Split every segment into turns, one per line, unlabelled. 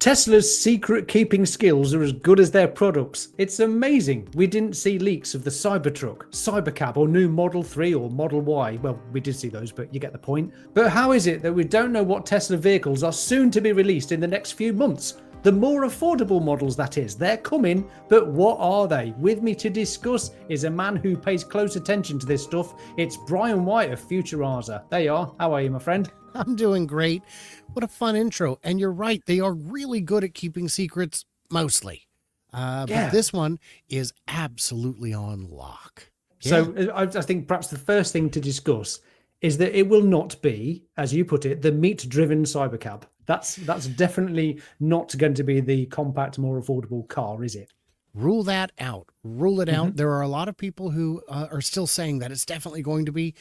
Tesla's secret keeping skills are as good as their products. It's amazing. We didn't see leaks of the Cybertruck, Cybercab, or new Model 3 or Model Y. Well, we did see those, but you get the point. But how is it that we don't know what Tesla vehicles are soon to be released in the next few months? The more affordable models, that is. They're coming, but what are they? With me to discuss is a man who pays close attention to this stuff. It's Brian White of Futuraza. There you are. How are you, my friend?
I'm doing great. What a fun intro. And you're right. They are really good at keeping secrets, mostly. But this one is absolutely on lock.
So I think perhaps the first thing to discuss is that it will not be, as you put it, the meat-driven Cybercab. That's definitely not going to be the compact, more affordable car, is it?
Rule that out. Rule it out. There are a lot of people who are still saying that it's definitely going to be,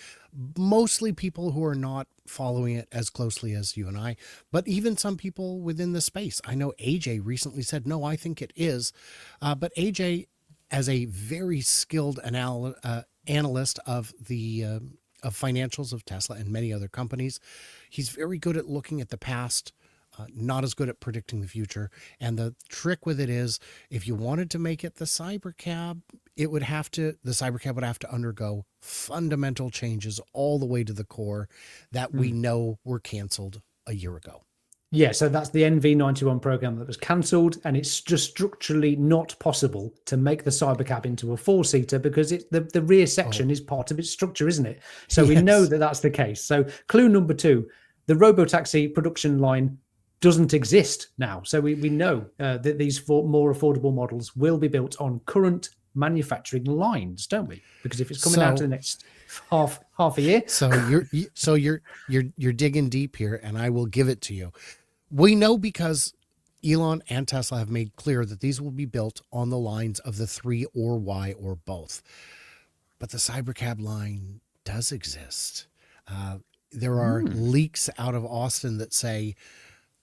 mostly people who are not following it as closely as you and I, but even some people within the space. I know AJ recently said, no, I think it is. But AJ, as a very skilled analyst of the of financials of Tesla and many other companies, he's very good at looking at the past, not as good at predicting the future. And the trick with it is, if you wanted to make it the Cybercab, the Cybercab would have to undergo fundamental changes all the way to the core that we know were canceled a year ago.
Yeah, so that's the NV91 program that was cancelled, and it's just structurally not possible to make the Cybercab into a four-seater because the rear section is part of its structure, isn't it? So we know that that's the case. So clue number 2, the Robotaxi production line doesn't exist now. So we know that these more affordable models will be built on current manufacturing lines, don't we? Because if it's coming out in the next half a year.
So you're digging deep here, and I will give it to you. We know because Elon and Tesla have made clear that these will be built on the lines of the 3 or Y or both. But the Cybercab line does exist. There are leaks out of Austin that say,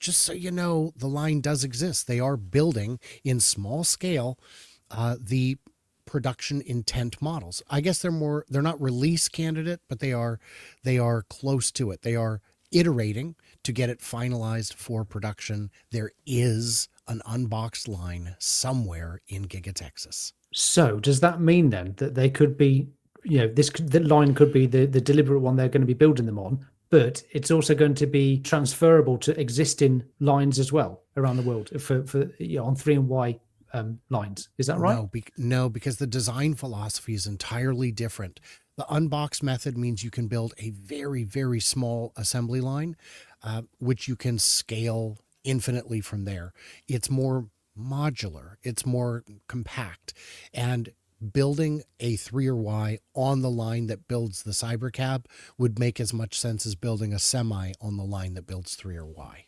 just so you know, the line does exist. They are building in small scale the production intent models. I guess they're not release candidate, but they are close to it. They are iterating to get it finalized for production. There is an unboxed line somewhere in Gigatexas.
So does that mean then that they could be, the line could be the deliberate one they're going to be building them on, but it's also going to be transferable to existing lines as well around the world for on 3 and Y lines. Is that right?
No, because the design philosophy is entirely different. The unbox method means you can build a very, very small assembly line, which you can scale infinitely from there. It's more modular. It's more compact. And building a 3 or Y on the line that builds the Cybercab would make as much sense as building a semi on the line that builds 3 or Y.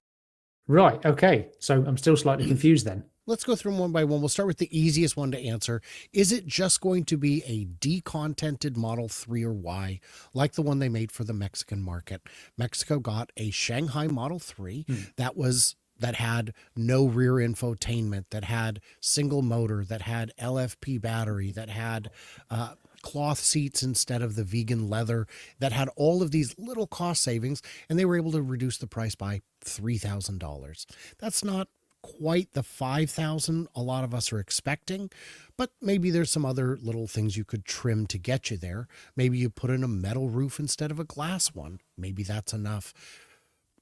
Right. Okay. So I'm still slightly confused then.
Let's go through them one by one. We'll start with the easiest one to answer. Is it just going to be a decontented Model 3 or Y, like the one they made for the Mexican market? Mexico got a Shanghai Model 3 that had no rear infotainment, that had single motor, that had LFP battery, that had cloth seats instead of the vegan leather, that had all of these little cost savings, and they were able to reduce the price by $3,000. That's not quite the $5,000 a lot of us are expecting, but maybe there's some other little things you could trim to get you there. Maybe you put in a metal roof instead of a glass one. Maybe that's enough.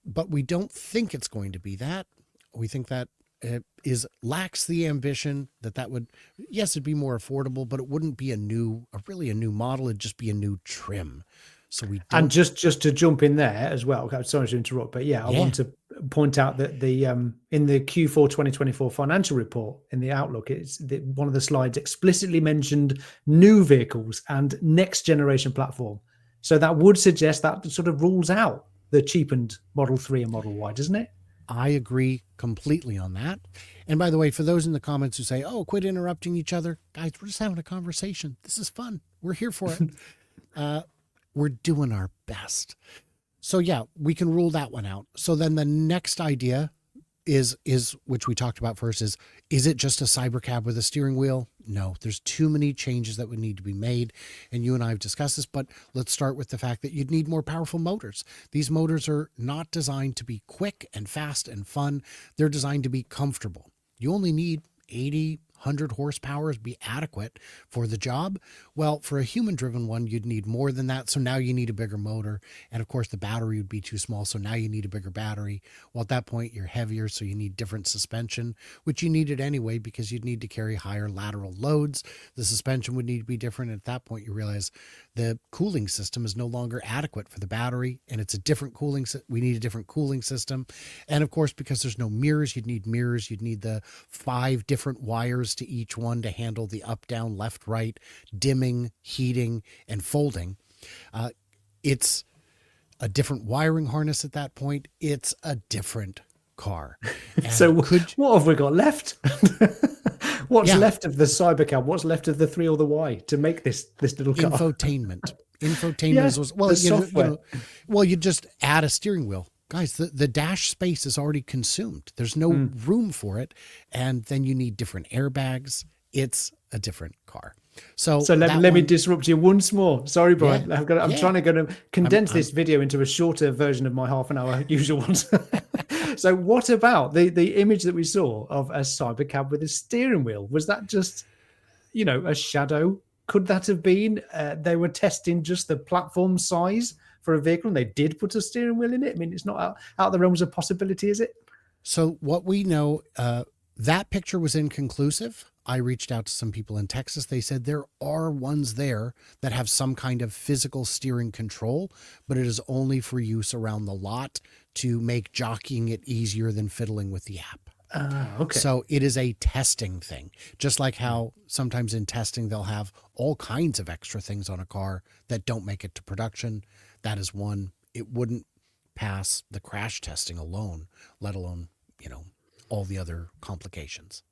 But we don't think it's going to be that. We think that it lacks the ambition that would, yes, it'd be more affordable, but it wouldn't be really a new model. It'd just be a new trim. So we don't...
And just to jump in there as well, sorry to interrupt, but I want to point out that the in the Q4 2024 financial report in the Outlook, one of the slides explicitly mentioned new vehicles and next generation platform. So that would suggest that sort of rules out the cheapened Model 3 and Model Y, doesn't it?
I agree completely on that. And by the way, for those in the comments who say, oh, quit interrupting each other, guys, we're just having a conversation. This is fun. We're here for it. We're doing our best. So yeah, we can rule that one out. So then the next idea, is which we talked about first, is it just a Cybercab with a steering wheel? No, there's too many changes that would need to be made, and you and I have discussed this, but let's start with the fact that you'd need more powerful motors. These motors are not designed to be quick and fast and fun. They're designed to be comfortable. You only need 80, 100 horsepower to be adequate for the job. Well, for a human driven one, you'd need more than that. So now you need a bigger motor. And of course, the battery would be too small. So now you need a bigger battery. Well, at that point, you're heavier. So you need different suspension, which you needed anyway because you'd need to carry higher lateral loads. The suspension would need to be different. And at that point, you realize the cooling system is no longer adequate for the battery. And it's a different cooling. We need a different cooling system. And of course, because there's no mirrors, you'd need mirrors. You'd need the 5 different wires to each one to handle the up, down, left, right, dimming, heating, and folding. It's a different wiring harness at that point. It's a different car. And
So what have we got left? What's left of the Cybercab? What's left of the 3 or the Y to make this little car?
Infotainment
Yeah,
is well,
the software.
you just add a steering wheel. Guys, the dash space is already consumed. There's no room for it. And then you need different airbags. It's a different car. So
let me disrupt you once more. Sorry, Brian.
Yeah,
I'm trying to condense this video into a shorter version of my half-an-hour usual ones. So what about the image that we saw of a Cybercab with a steering wheel? Was that just, a shadow? Could that have been they were testing just the platform size for a vehicle and they did put a steering wheel in it? I mean, it's not out of the realms of possibility, is it?
So what we know, that picture was inconclusive. I reached out to some people in Texas. They said there are ones there that have some kind of physical steering control, but it is only for use around the lot to make jockeying it easier than fiddling with the app.
Okay.
So it is a testing thing, just like how sometimes in testing, they'll have all kinds of extra things on a car that don't make it to production. That is one. It wouldn't pass the crash testing alone, let alone, all the other complications.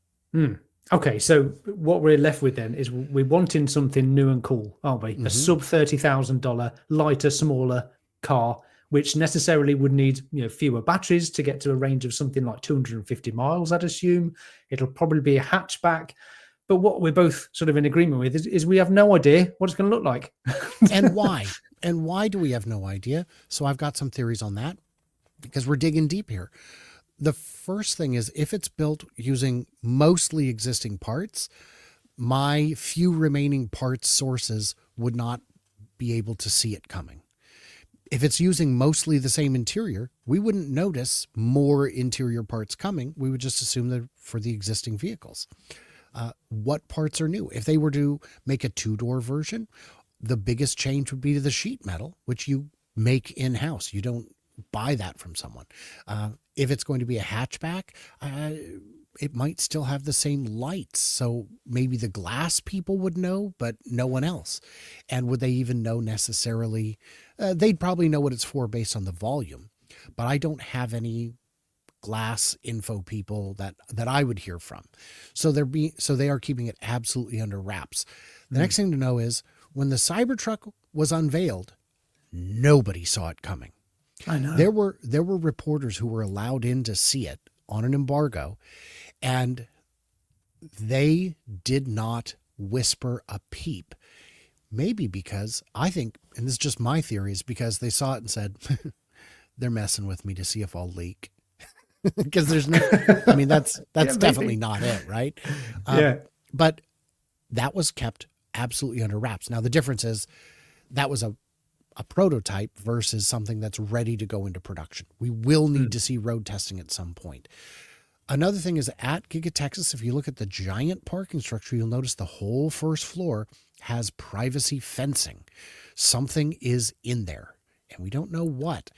Okay, so what we're left with then is we're wanting something new and cool, aren't we? A sub $30,000 lighter, smaller car, which necessarily would need fewer batteries to get to a range of something like 250 miles. I'd assume it'll probably be a hatchback. But what we're both sort of in agreement with is we have no idea what it's going to look like.
And why? And why do we have no idea? So I've got some theories on that because we're digging deep here. The first thing is if it's built using mostly existing parts, my few remaining parts sources would not be able to see it coming. If it's using mostly the same interior, we wouldn't notice more interior parts coming. We would just assume that for the existing vehicles. What parts are new? If they were to make a 2-door version, the biggest change would be to the sheet metal, which you make in-house. You don't buy that from someone. If it's going to be a hatchback, it might still have the same lights. So maybe the glass people would know, but no one else. And would they even know necessarily? They'd probably know what it's for based on the volume, but I don't have any glass info people that I would hear from. So they are keeping it absolutely under wraps. The next thing to know is when the Cybertruck was unveiled, nobody saw it coming.
I know.
There were reporters who were allowed in to see it on an embargo, and they did not whisper a peep. Maybe because I think, and this is just my theory, is because they saw it and said, they're messing with me to see if I'll leak. Because there's no, I mean, that's definitely not it, right? But that was kept absolutely under wraps. Now, the difference is that was a prototype versus something that's ready to go into production. We will need to see road testing at some point. Another thing is at Gigatexas, if you look at the giant parking structure, you'll notice the whole first floor has privacy fencing. Something is in there, and we don't know what.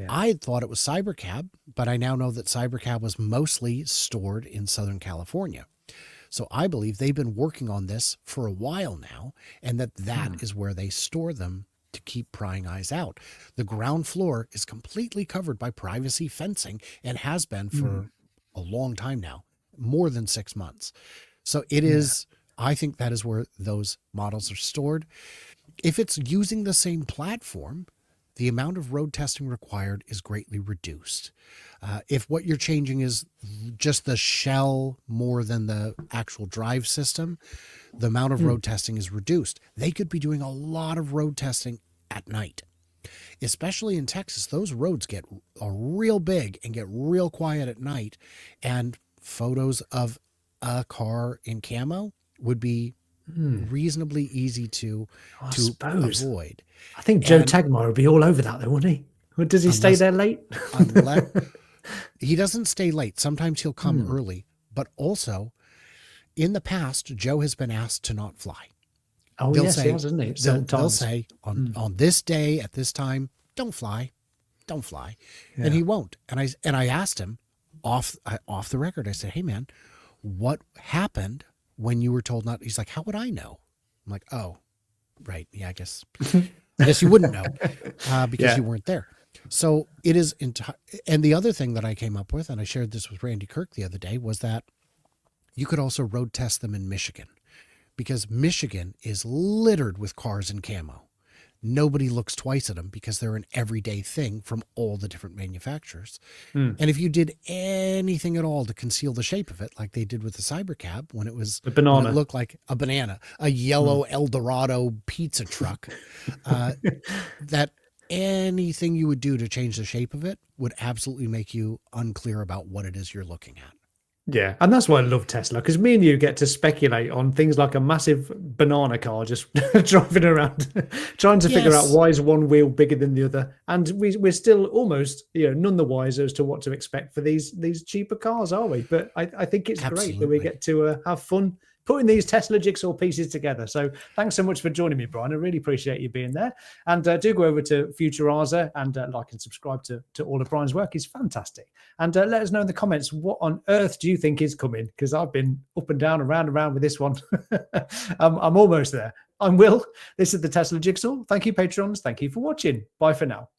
I had thought it was Cybercab, but I now know that Cybercab was mostly stored in Southern California. So I believe they've been working on this for a while now, and that is where they store them to keep prying eyes out. The ground floor is completely covered by privacy fencing and has been for a long time now, more than 6 months. So it is, I think that is where those models are stored. If it's using the same platform, the amount of road testing required is greatly reduced. If what you're changing is just the shell more than the actual drive system, the amount of road testing is reduced. They could be doing a lot of road testing at night. Especially in Texas, those roads get real big and get real quiet at night, and photos of a car in camo would be reasonably easy to avoid.
I think Joe Tagmire would be all over that, though, wouldn't he? Or does he stay there late?
Unless he doesn't stay late. Sometimes he'll come early, but also in the past, Joe has been asked to not fly.
Oh, yes, he has, isn't he?
They'll say on this day at this time, don't fly. Yeah. And he won't. And I asked him off the record. I said, hey man, what happened when you were told not? He's like, how would I know? I'm like, oh, right. Yeah, I guess you wouldn't know because you weren't there. So it is and the other thing that I came up with, and I shared this with Randy Kirk the other day, was that you could also road test them in Michigan, because Michigan is littered with cars in camo. Nobody looks twice at them because they're an everyday thing from all the different manufacturers. And if you did anything at all to conceal the shape of it, like they did with the Cybercab when it was
a banana,
when it looked like a banana, a yellow Eldorado pizza truck, that anything you would do to change the shape of it would absolutely make you unclear about what it is you're looking at.
Yeah, and that's why I love Tesla, because me and you get to speculate on things like a massive banana car just driving around, trying to figure out why is one wheel bigger than the other, and we're still almost none the wiser as to what to expect for these cheaper cars, are we? But I think it's great that we get to have fun putting these Tesla jigsaw pieces together. So thanks so much for joining me, Brian. I really appreciate you being there. And do go over to Futuraza and like and subscribe to all of Brian's work. It's fantastic. And let us know in the comments, what on earth do you think is coming? Because I've been up and down, around and around with this one. I'm almost there. I'm Will. This is the Tesla Jigsaw. Thank you, patrons. Thank you for watching. Bye for now.